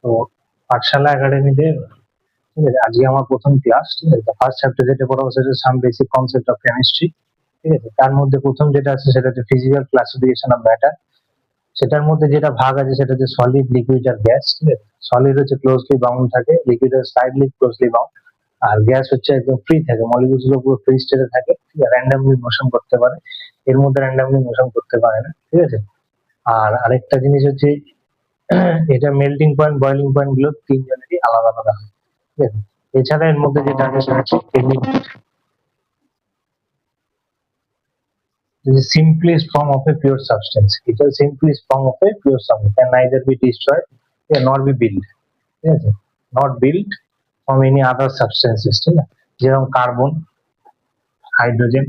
তো পাঠশালা একাডেমিতে, ঠিক আছে, আজকে আমার প্রথম ক্লাস। ঠিক আছে, ফার্স্ট চ্যাপ্টার যেটা পড়াবো সেটা some basic concept of chemistry. ঠিক আছে, তার মধ্যে প্রথম যেটা আছে সেটা হচ্ছে ফিজিক্যাল ক্লাসিফিকেশন অফ ম্যাটার। সেটার মধ্যে যেটা ভাগ আছে সেটা হচ্ছে সলিড, লিকুইড আর গ্যাস। ঠিক আছে, সলিড হচ্ছে ক্লোজলি বাউন্ড থাকে, লিকুইড হচ্ছে স্লাইডলি ক্লোজলি বাউন্ড, আর গ্যাস হচ্ছে একদম ফ্রি থাকে, মলিকিউলস গুলো পুরো ফ্রি স্টেটে থাকে। ঠিক আছে, র্যান্ডমলি মোশন করতে পারে, এর মধ্যে র্যান্ডমলি মোশন করতে পারে না। ঠিক আছে, আর আরেকটা জিনিস হচ্ছে এটা মেল্টিং পয়েন্ট, বয়লিং পয়েন্ট গুলো তিনজনেরই আলাদা আলাদা হয়। ঠিক আছে, এছাড়া এর মধ্যে যেটা আছে সেটা হচ্ছে the simplest form of a pure substance. It is the simplest form of a pure substance. Can neither be destroyed nor be built. ঠিক আছে, not built from any other substances. ঠিক আছে, যেরকম carbon, hydrogen,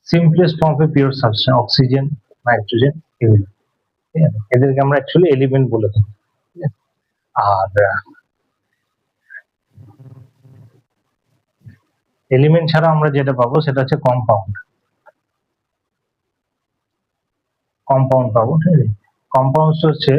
simplest form of a pure substance, oxygen, nitrogen, এগুলো। ঠিক আছে, এদেরকে আমরা অ্যাকচুয়ালি এলিমেন্ট বলে থাকি। ঠিক আছে, আর এলিমেন্ট ছাড়া আমরা যেটা পাবো সেটা হচ্ছে কম্পাউন্ড। কম্পাউন্ড পাবো। ঠিক আছে, কম্পাউন্ডস হচ্ছে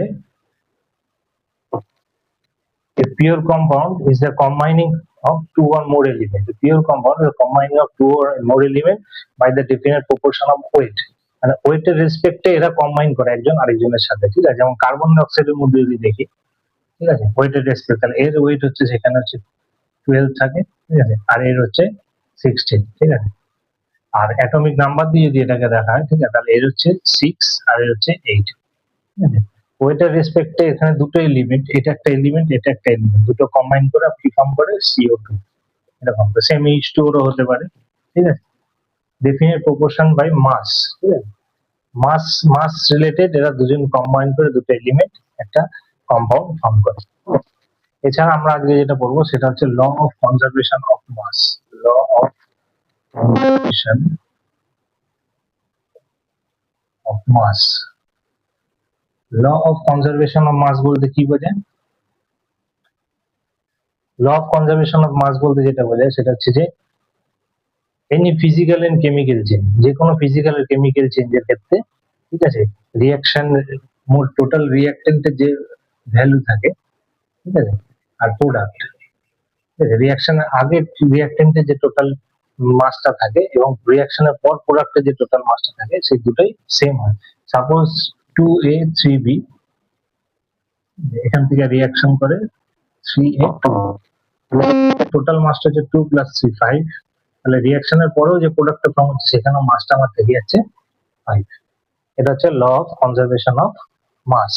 a pure compound is the combining of two or more elements. A pure compound is the combining of two or more elements by the definite proportion of weight. মানে ওয়েটের রেসপেক্টে এরা combine করে একজন আরেকজনের সাথে। ঠিক আছে, যেমন কার্বন ডাই অক্সাইডের মধ্যে যদি দেখি, ঠিক আছে, ওয়েটের রেসপেক্ট, তাহলে এর ওয়েট হচ্ছে সেখানে হচ্ছে 12 থাকে। ঠিক আছে, আর এর হচ্ছে 16। ঠিক আছে, আর অ্যাটমিক নাম্বার দিয়ে যদি এটাকে দেখা হয়, ঠিক আছে, তাহলে এর হচ্ছে 6 আর এর হচ্ছে 8। ঠিক আছে, ওয়েটার রেসপেক্টে এখানে দুটো এলিমেন্ট, এটা একটা এলিমেন্ট, এটা একটা এলিমেন্ট, দুটো কম্বাইন করে কি ফর্ম করে? CO2। এরকম সেম H2O হতে পারে। ঠিক আছে, ডেফিনিট প্রপোর্শন বাই মাস। ঠিক আছে, মাস মাস রিলেটেড, এরা দুজন কম্বাইন করে দুটো এলিমেন্ট একটা কম্পাউন্ড ফর্ম করে। এছাড়া আমরা আজকে যেটা পড়বো সেটা হচ্ছে law of conservation of mass. Law of conservation of mass. Law of conservation of mass বলতে কি বোঝায়? Law of conservation of mass বলতে যেটা বোঝায় সেটা হচ্ছে যে any physical and chemical change, যে কোনো ফিজিক্যাল আর কেমিক্যাল চেঞ্জের ক্ষেত্রে, ঠিক আছে, রিঅ্যাকশন, মোট টোটাল রিঅ্যাকটেন্টের যে ভ্যালু থাকে, ঠিক আছে, আর প্রোডাক্ট, ঠিক আছে, রিঅ্যাকশনের আগে রিঅ্যাকটেন্টের যে টোটাল মাসটা থাকে এবং রিঅ্যাকশনের পর প্রোডাক্টের যে টোটাল মাসটা থাকে, সেই দুটোই সেম হয়। সাপোজ 2A 3B, এখান থেকে রিঅ্যাকশন করে 3A 2, টোটাল মাসটা হচ্ছে 2 + 3 5। তাহলে রিঅ্যাকশনের পরেও যে প্রোডাক্টটা ফর্ম হচ্ছে সেখানেও মাসটা আমার থেকে যাচ্ছে 5। এটা হচ্ছে law of conservation of mass.